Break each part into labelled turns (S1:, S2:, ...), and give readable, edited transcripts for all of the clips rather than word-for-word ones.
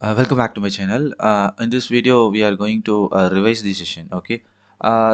S1: Welcome back to my channel. In this video, we are going to revise the session. Okay.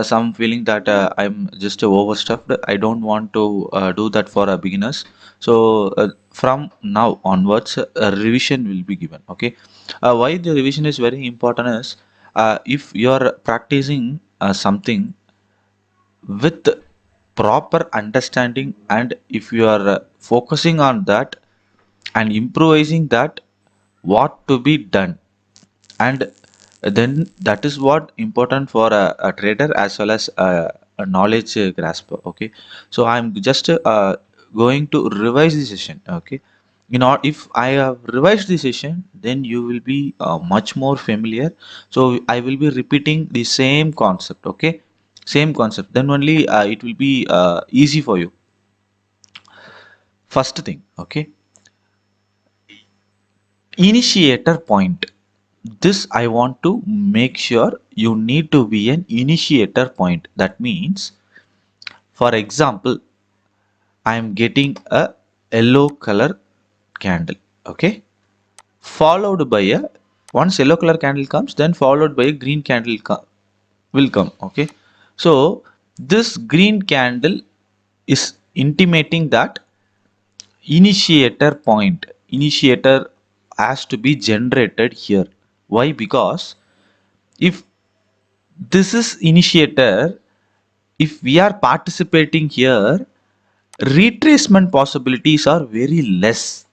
S1: Some feeling that I'm just overstuffed. I don't want to do that for beginners. So from now onwards, a revision will be given. Okay. Why the revision is very important is if you are practicing something with proper understanding, and if you are focusing on that and improvising that, what to be done, and then that is what important for a trader as well as a knowledge grasper. Okay, so I'm just going to revise the session. Okay, if I have revised the session, then you will be much more familiar. So I will be repeating the same concept. Okay, same concept, then only it will be easy for you. First thing, okay, initiator point. This I want to make sure you need to be an initiator point. That means, for example, I am getting a yellow color candle. Okay, followed by a, once yellow color candle comes, then followed by a green candle will come. Okay, so this green candle is intimating that initiator has to be generated here. Why? Because if this is initiator, if we are participating here, retracement possibilities are very less.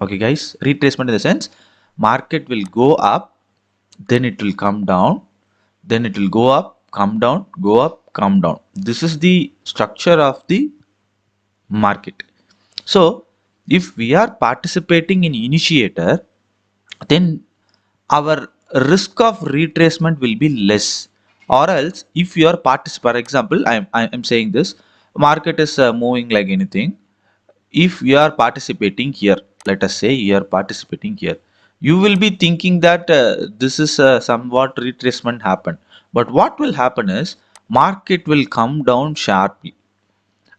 S1: Okay, guys, retracement in the sense market will go up, then it will come down, then it will go up, come down, go up, come down. This is the structure of the market. So, if we are participating in initiator, then our risk of retracement will be less. Or else, if you are for example, I'm saying this, market is moving like anything. If you are participating here, let us say you are participating here, you will be thinking that this is somewhat retracement happen. But what will happen is market will come down sharply.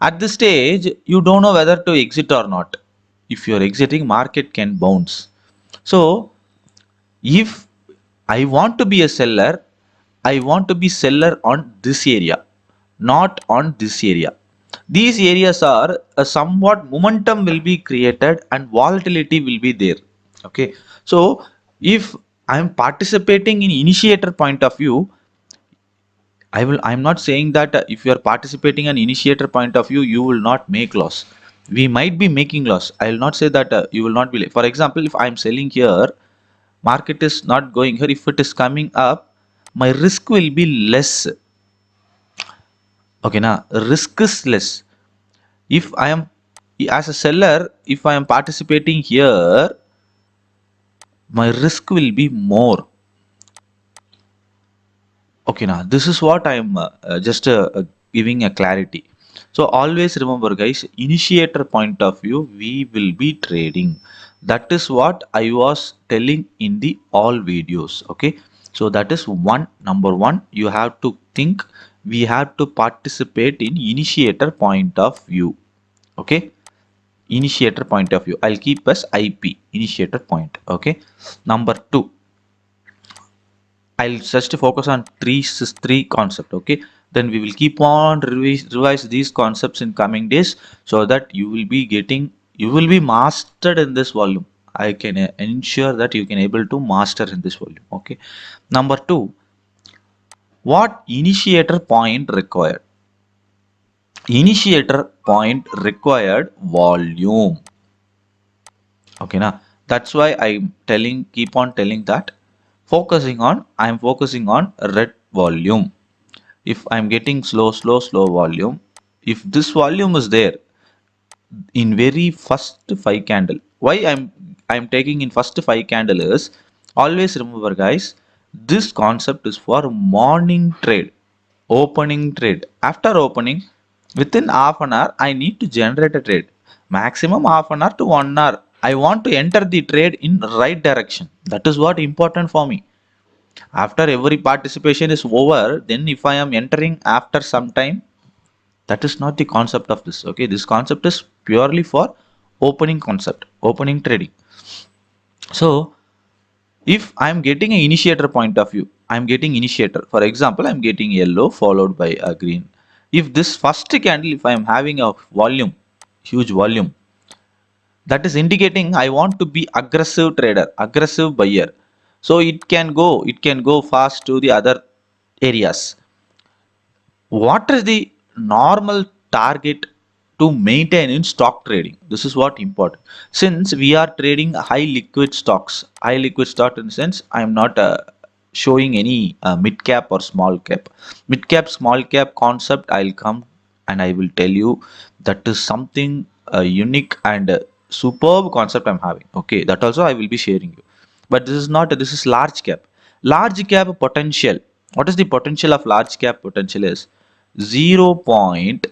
S1: At this stage, you don't know whether to exit or not. If you're exiting, market can bounce. So if I want to be a seller, I want to be seller on this area, not on this area. These areas are somewhat momentum will be created and volatility will be there. Okay. So if I'm participating in initiator point of view, I'm not saying that if you are participating an initiator point of view, you will not make loss. We might be making loss. I will not say that you will not be. For example, if I'm selling here, market is not going here, if it is coming up, my risk will be less. Okay, now risk is less. If I am, as a seller, if I am participating here, my risk will be more. Okay, now this is what I am just giving a clarity. So always remember, guys, initiator point of view, we will be trading. That is what I was telling in the all videos. Okay, so that is number one, you have to think, we have to participate in initiator point of view. Okay, initiator point of view, I'll keep as IP, initiator point. Okay, number two, I'll just focus on three concept. Okay, then we will keep on revise these concepts in coming days, so that you will be mastered in this volume. I can ensure that you can able to master in this volume. Okay, number two, what initiator point required? Initiator point required volume. Okay, now that's why I'm telling, keep on telling that I'm focusing on red volume. If I'm getting slow volume, if this volume is there in very first five candle, why I'm taking in first five candle is, always remember, guys, this concept is for morning trade, opening trade. After opening, within half an hour, I need to generate a trade, maximum half an hour to 1 hour. I want to enter the trade in right direction. That is what important for me. After every participation is over, then if I am entering after some time, that is not the concept of this. Okay, this concept is purely for opening concept, opening trading. So If I'm getting an initiator point of view, I'm getting initiator, for example, I'm getting yellow followed by a green. If this first candle, if I'm having a volume, huge volume, that is indicating I want to be aggressive trader, aggressive buyer. So it can go fast to the other areas. What is the normal target to maintain in stock trading? This is what important. Since we are trading high liquid stocks, high liquid stock in the sense I am not showing any mid cap or small cap. Mid cap, small cap concept I'll come and I will tell you, that is something unique and superb concept I'm having. Okay, that also I will be sharing you. But this is not, this is large cap. Large cap potential. What is the potential of large cap? Potential is 0.6.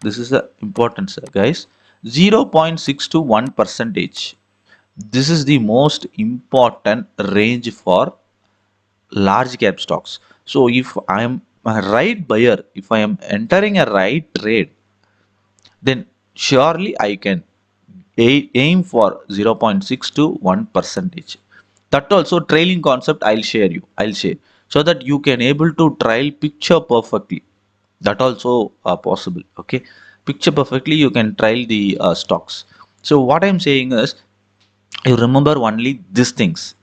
S1: This is the importance, guys. 0.6 to 1 percentage. This is the most important range for large cap stocks. So if I am a right buyer, if I am entering a right trade, then surely I can aim for 0.6 to 1 percentage. That also trailing concept I'll share you. I'll share so that you can able to trail picture perfectly. That also possible. Okay, picture perfectly you can trail the stocks. So what I'm saying is, you remember only these things.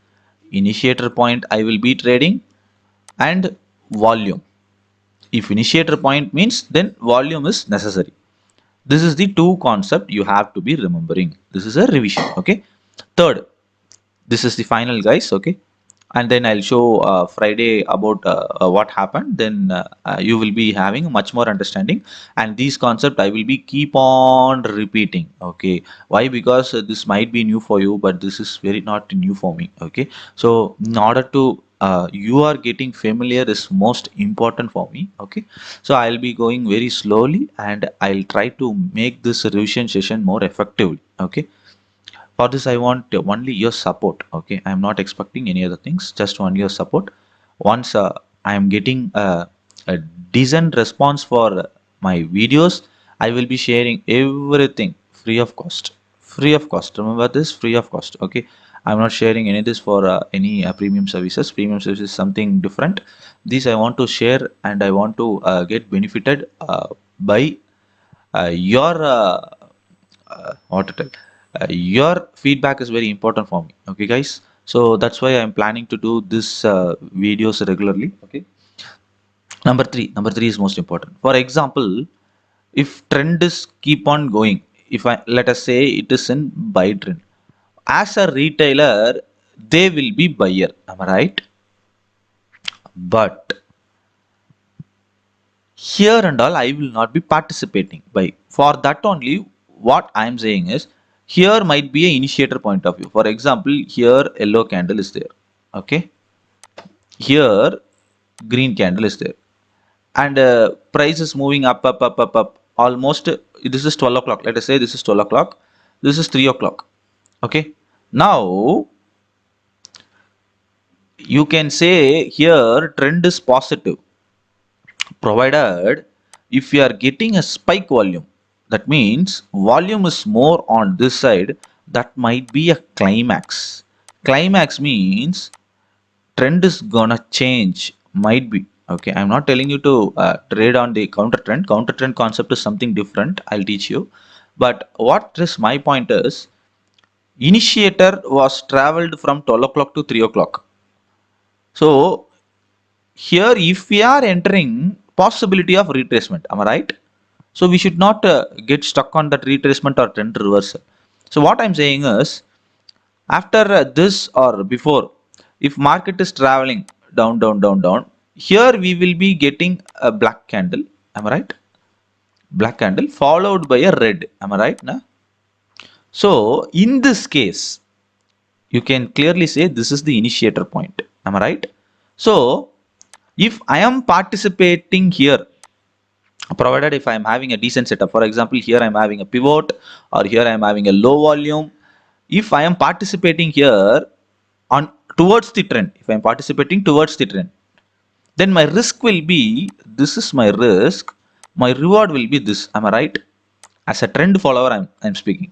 S1: Initiator point I will be trading, and volume. If initiator point means, then volume is necessary. This is the two concept you have to be remembering. This is a revision. Okay. Third, this is the final, guys. Okay. And then I'll show Friday about what happened. Then you will be having much more understanding. And these concept I will be keep on repeating. Okay. Why? Because this might be new for you, but this is very not new for me. Okay. So in order to you are getting familiar is most important for me. Okay. So I'll be going very slowly and I'll try to make this revision session more effectively. Okay. For this I want only your support. Okay, I am not expecting any other things, just only your support. Once I am getting a decent response for my videos, I will be sharing everything free of cost. Free of cost, remember this, free of cost. Okay, I'm not sharing any of this for any premium services. Premium services is something different. This I want to share and I want to get benefited by your what to tell, your feedback is very important for me. Okay, guys, so that's why I'm planning to do this videos regularly. Okay. Number three is most important. For example, if trend is keep on going, if I let us say it is in buy trend, as a retailer they will be buyer, am I right? But here and all I will not be participating by. For that only, what I am saying is, here might be a initiator point of view. For example, here yellow candle is there. Okay, here green candle is there, and price is moving up almost. This is 12 o'clock, let us say this is 12 o'clock, this is 3 o'clock. Okay, now you can say here trend is positive, provided if you are getting a spike volume. That means volume is more on this side, that might be a climax. Climax means trend is gonna change, might be. Okay, I'm not telling you to trade on the counter trend. Counter trend concept is something different, I'll teach you. But what is my point is, initiator was traveled from 12 o'clock to 3 o'clock. So here if we are entering possibility of retracement, am I right? So we should not get stuck on that retracement or trend reversal. So what I'm saying is, after this or before, if market is traveling down, here we will be getting a black candle, am I right? Black candle followed by a red, am I right? Na? So in this case, you can clearly say this is the initiator point, am I right? So if I am participating here, provided if I am having a decent setup, for example, here I am having a pivot or here I am having a low volume, if I am participating here on towards the trend, if I am participating towards the trend, then my risk will be, this is my risk, my reward will be this, am I right? As a trend follower I'm speaking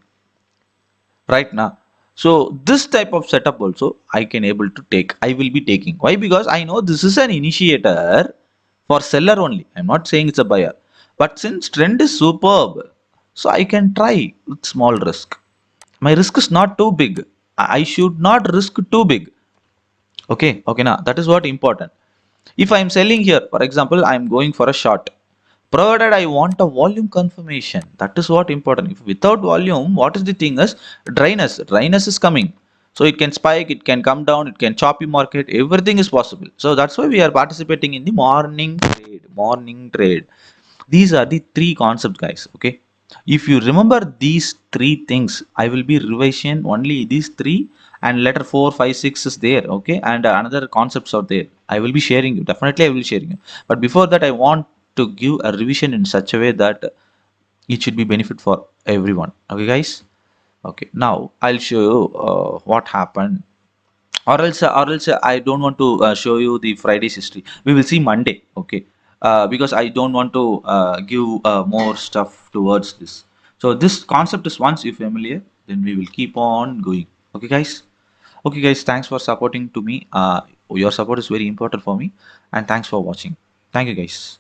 S1: right now. So this type of setup also I can able to take, I will be taking. Why? Because I know this is an initiator for seller only. I'm not saying it's a buyer. But since trend is superb, so I can try with small risk. My risk is not too big. I should not risk too big. Okay, now that is what important. If I'm selling here, for example, I'm going for a short. Provided I want a volume confirmation, that is what important. If without volume, what is the thing is dryness. Dryness is coming. So it can spike, it can come down, it can choppy market, everything is possible. So that's why we are participating in the morning trade. Morning trade. These are the three concepts, guys. Okay. If you remember these three things, I will be revision only these three, and letter 4, 5, 6 is there. Okay. And another concepts are there. I will be sharing you. Definitely I will be sharing you. But before that, I want to give a revision in such a way that it should be benefit for everyone. Okay, guys. Okay. Now I'll show you what happened, or else I don't want to show you the Friday's history. We will see Monday, okay? Because I don't want to give more stuff towards this. So this concept is once you familiar, then we will keep on going. Okay, guys. Okay, guys. Thanks for supporting to me. Your support is very important for me, and thanks for watching. Thank you, guys.